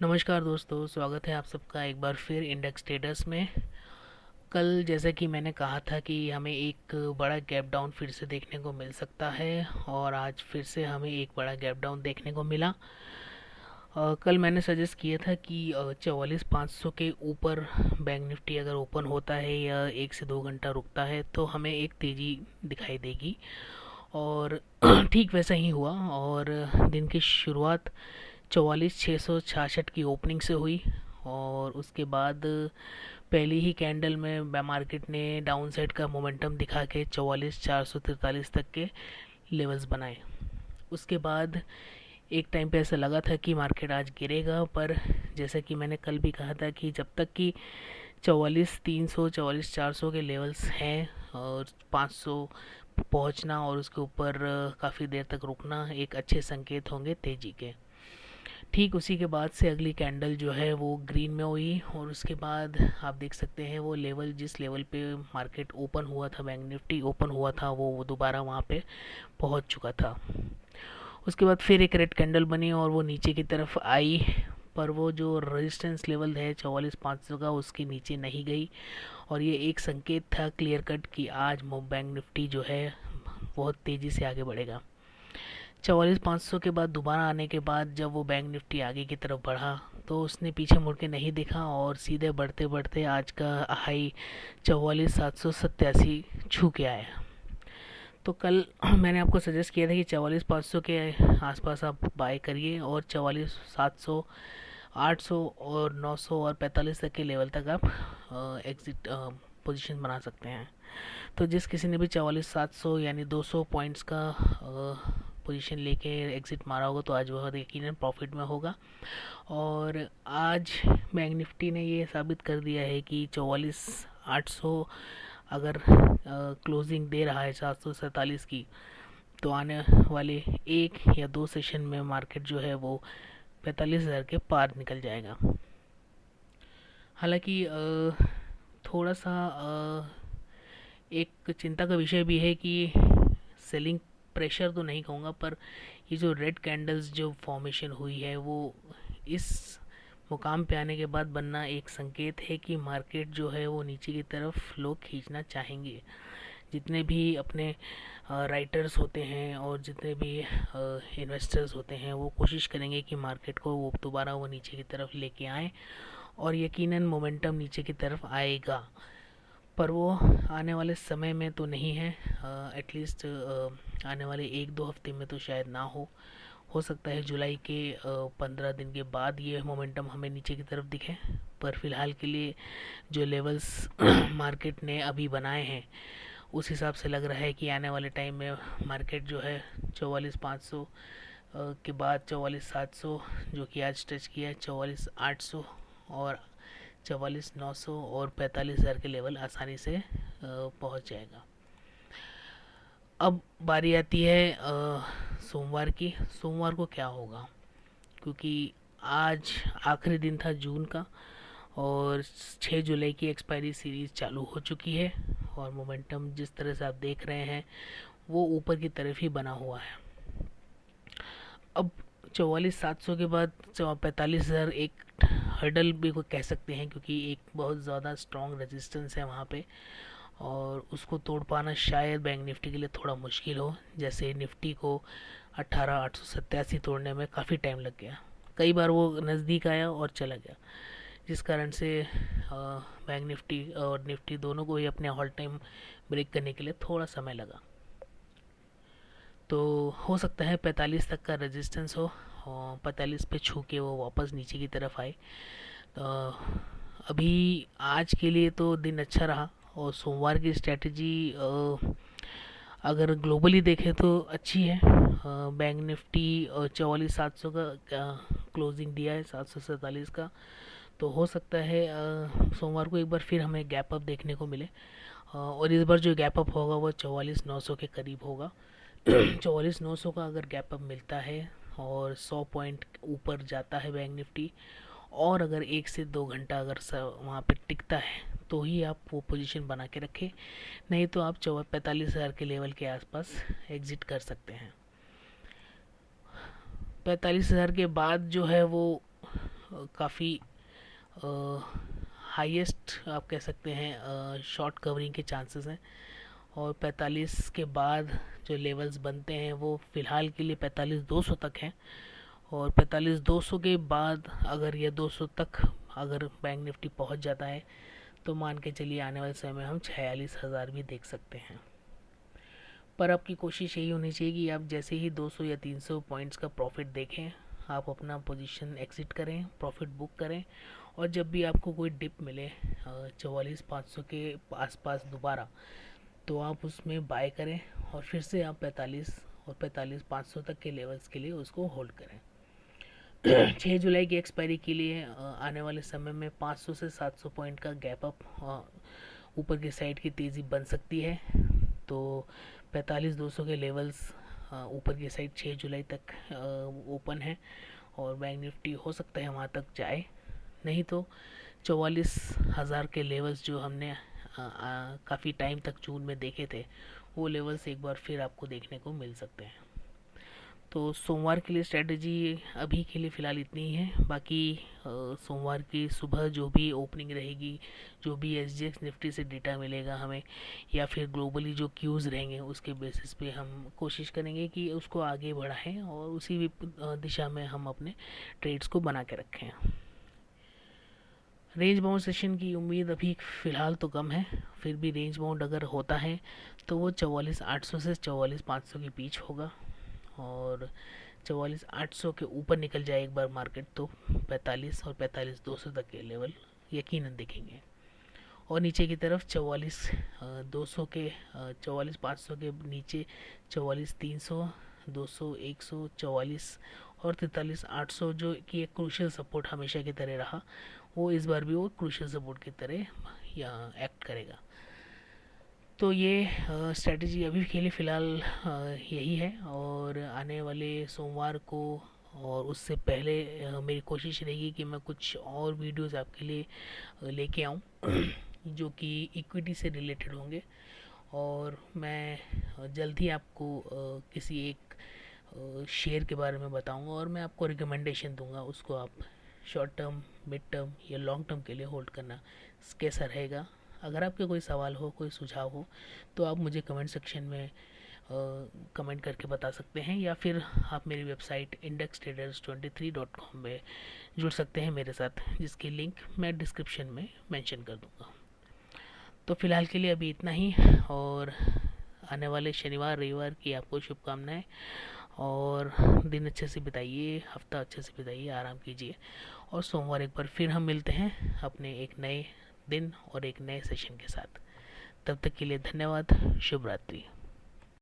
नमस्कार दोस्तों, स्वागत है आप सबका एक बार फिर इंडेक्स ट्रेडर्स में। कल जैसा कि मैंने कहा था कि हमें एक बड़ा गैप डाउन फिर से देखने को मिल सकता है और आज फिर से हमें एक बड़ा गैप डाउन देखने को मिला। कल मैंने सजेस्ट किया था कि 44,500 के ऊपर बैंक निफ्टी अगर ओपन होता है या 1 से 2 घंटा रुकता है तो हमें एक तेज़ी दिखाई देगी। और ठीक वैसा ही हुआ और दिन की शुरुआत 44,666 की ओपनिंग से हुई। और उसके बाद पहली ही कैंडल में मार्केट ने डाउन साइड का मोमेंटम दिखा के 44,443 तक के लेवल्स बनाए। उसके बाद एक टाइम पे ऐसा लगा था कि मार्केट आज गिरेगा, पर जैसा कि मैंने कल भी कहा था कि जब तक कि 44,300 44,400 के लेवल्स हैं और 500 पहुंचना और उसके ऊपर काफ़ी देर तक रुकना एक अच्छे संकेत होंगे तेज़ी के। ठीक उसी के बाद से अगली कैंडल जो है वो ग्रीन में हुई और उसके बाद आप देख सकते हैं वो लेवल, जिस लेवल पे मार्केट ओपन हुआ था, बैंक निफ्टी ओपन हुआ था, वो दोबारा वहाँ पे पहुँच चुका था। उसके बाद फिर एक रेड कैंडल बनी और वो नीचे की तरफ आई, पर वो जो रेजिस्टेंस लेवल है 44,500 का उसके नीचे नहीं गई। और ये एक संकेत था क्लियर कट कि आज बैंक निफ्टी जो है बहुत तेज़ी से आगे बढ़ेगा। 44,500 के बाद दोबारा आने के बाद जब वो बैंक निफ्टी आगे की तरफ बढ़ा तो उसने पीछे मुड़ के नहीं देखा और सीधे बढ़ते बढ़ते आज का हाई 44,787 छू के आया। तो कल मैंने आपको सजेस्ट किया था कि 44,500 के आसपास आप बाय करिए और 44,700, 800 और 900 और 45 तक के लेवल तक आप एग्जिट पोजीशन बना सकते हैं। तो जिस किसी ने भी 44,700 यानी 200 पॉइंट्स का पोजीशन लेके एग्ज़िट मारा होगा तो आज वह यकीनन प्रॉफिट में होगा। और आज बैंक निफ्टी ने ये साबित कर दिया है कि 44,800 अगर क्लोजिंग दे रहा है 747 की, तो आने वाले 1 या 2 सेशन में मार्केट जो है वो 45,000 के पार निकल जाएगा। हालांकि थोड़ा सा एक चिंता का विषय भी है कि सेलिंग प्रेशर तो नहीं कहूँगा, पर ये जो रेड कैंडल्स जो फॉर्मेशन हुई है वो इस मुकाम पे आने के बाद बनना एक संकेत है कि मार्केट जो है वो नीचे की तरफ लोग खींचना चाहेंगे। जितने भी अपने राइटर्स होते हैं और जितने भी इन्वेस्टर्स होते हैं वो कोशिश करेंगे कि मार्केट को वो दोबारा वो नीचे की तरफ लेके आएँ और यकीनन मोमेंटम नीचे की तरफ आएगा। पर वो आने वाले समय में तो नहीं है, एटलीस्ट आने वाले 1-2 हफ्ते में तो शायद ना हो सकता है जुलाई के 15 दिन के बाद ये मोमेंटम हमें नीचे की तरफ दिखे। पर फिलहाल के लिए जो लेवल्स मार्केट ने अभी बनाए हैं उस हिसाब से लग रहा है कि आने वाले टाइम में मार्केट जो है 44,500 के बाद 44,700 जो कि आज टच किया है, 44,800 और 44,900 और 45,000 के लेवल आसानी से पहुंच जाएगा। अब बारी आती है सोमवार की। सोमवार को क्या होगा, क्योंकि आज आखिरी दिन था जून का और 6 जुलाई की एक्सपायरी सीरीज़ चालू हो चुकी है और मोमेंटम जिस तरह से आप देख रहे हैं वो ऊपर की तरफ ही बना हुआ है। अब 44,700 के बाद 45,000 एक हर्डल भी को कह सकते हैं, क्योंकि एक बहुत ज़्यादा स्ट्रॉन्ग रेजिस्टेंस है वहाँ पे और उसको तोड़ पाना शायद बैंक निफ्टी के लिए थोड़ा मुश्किल हो। जैसे निफ्टी को 18,887 तोड़ने में काफ़ी टाइम लग गया, कई बार वो नज़दीक आया और चला गया, जिस कारण से बैंक निफ्टी और निफ्टी दोनों को ही अपने ऑल टाइम ब्रेक करने के लिए थोड़ा समय लगा। तो हो सकता है 45 तक का रेजिस्टेंस हो और 45 पे छू के वो वापस नीचे की तरफ आए। तो अभी आज के लिए तो दिन अच्छा रहा और सोमवार की स्ट्रेटजी अगर ग्लोबली देखें तो अच्छी है। बैंक निफ्टी 44,700 का क्लोजिंग दिया है, 747 का। तो हो सकता है सोमवार को एक बार फिर हमें गैप अप देखने को मिले और इस बार जो गैप अप होगा वो 44,900 के करीब होगा। 44,900 का अगर गैप अप मिलता है और 100 पॉइंट ऊपर जाता है बैंक निफ्टी और अगर 1 से 2 घंटा अगर वहाँ पे टिकता है तो ही आप वो पोजीशन बना के रखें, नहीं तो आप 45,000 के लेवल के आसपास एग्ज़िट कर सकते हैं। 45,000 के बाद जो है वो काफ़ी हाईएस्ट आप कह सकते हैं शॉर्ट कवरिंग के चांसेस हैं। और 45 के बाद जो लेवल्स बनते हैं वो फ़िलहाल के लिए 45,200 तक हैं। और 45,200 के बाद अगर ये 200 तक अगर बैंक निफ्टी पहुंच जाता है तो मान के चलिए आने वाले समय में हम 46,000 भी देख सकते हैं। पर आपकी कोशिश यही होनी चाहिए कि आप जैसे ही 200 या 300 पॉइंट्स का प्रॉफिट देखें, आप अपना पोजीशन एग्जिट करें, प्रॉफिट बुक करें। और जब भी आपको कोई डिप मिले 44,500 के आसपास दोबारा, तो आप उसमें बाय करें और फिर से आप 45 और 45,500 तक के लेवल्स के लिए उसको होल्ड करें। 6 जुलाई की एक्सपायरी के लिए आने वाले समय में 500 से 700 पॉइंट का गैप अप ऊपर की साइड की तेज़ी बन सकती है। तो 45,200 के लेवल्स ऊपर की साइड 6 जुलाई तक ओपन है और बैंक निफ्टी हो सकता है वहाँ तक जाए। नहीं तो 44,000 के लेवल्स जो हमने काफ़ी टाइम तक जून में देखे थे, वो लेवल्स एक बार फिर आपको देखने को मिल सकते हैं। तो सोमवार के लिए स्ट्रेटजी अभी के लिए फ़िलहाल इतनी ही है। बाकी सोमवार की सुबह जो भी ओपनिंग रहेगी, जो भी SGX निफ्टी से डेटा मिलेगा हमें, या फिर ग्लोबली जो क्यूज़ रहेंगे, उसके बेसिस पे हम कोशिश करेंगे कि उसको आगे बढ़ाएं और उसी दिशा में हम अपने ट्रेड्स को बना के रखें। रेंज बाउंड सेशन की उम्मीद अभी फ़िलहाल तो कम है, फिर भी रेंज बाउंड अगर होता है तो वो 44,800 से 44,500 के बीच होगा। और 44,800 के ऊपर निकल जाए एक बार मार्केट तो 45 और 45,200 तक के लेवल यकीनन दिखेंगे। और नीचे की तरफ 44,200 के 44,500 के नीचे 44,300, 200, 100, 44 और 43,800 जो कि एक क्रूशियल सपोर्ट हमेशा की तरह रहा, वो इस बार भी वो क्रूशियल सपोर्ट की तरह यहाँ एक्ट करेगा। तो ये स्ट्रेटजी अभी के लिए फ़िलहाल यही है। और आने वाले सोमवार को और उससे पहले मेरी कोशिश रहेगी कि मैं कुछ और वीडियोस आपके लिए लेके आऊँ जो कि इक्विटी से रिलेटेड होंगे। और मैं जल्द ही आपको किसी एक शेयर के बारे में बताऊंगा और मैं आपको रिकमेंडेशन दूंगा, उसको आप शॉर्ट टर्म, मिड टर्म या लॉन्ग टर्म के लिए होल्ड करना कैसा रहेगा। अगर आपके कोई सवाल हो, कोई सुझाव हो, तो आप मुझे कमेंट सेक्शन में कमेंट करके बता सकते हैं, या फिर आप मेरी वेबसाइट indextraders23.com में जुड़ सकते हैं मेरे साथ, जिसकी लिंक मैं डिस्क्रिप्शन में मेंशन कर दूंगा। तो फ़िलहाल के लिए अभी इतना ही, और आने वाले शनिवार रविवार की आपको शुभकामनाएं। और दिन अच्छे से बिताइए, हफ्ता अच्छे से बिताइए, आराम कीजिए। और सोमवार एक बार फिर हम मिलते हैं अपने एक नए दिन और एक नए सेशन के साथ। तब तक के लिए धन्यवाद। शुभ रात्रि।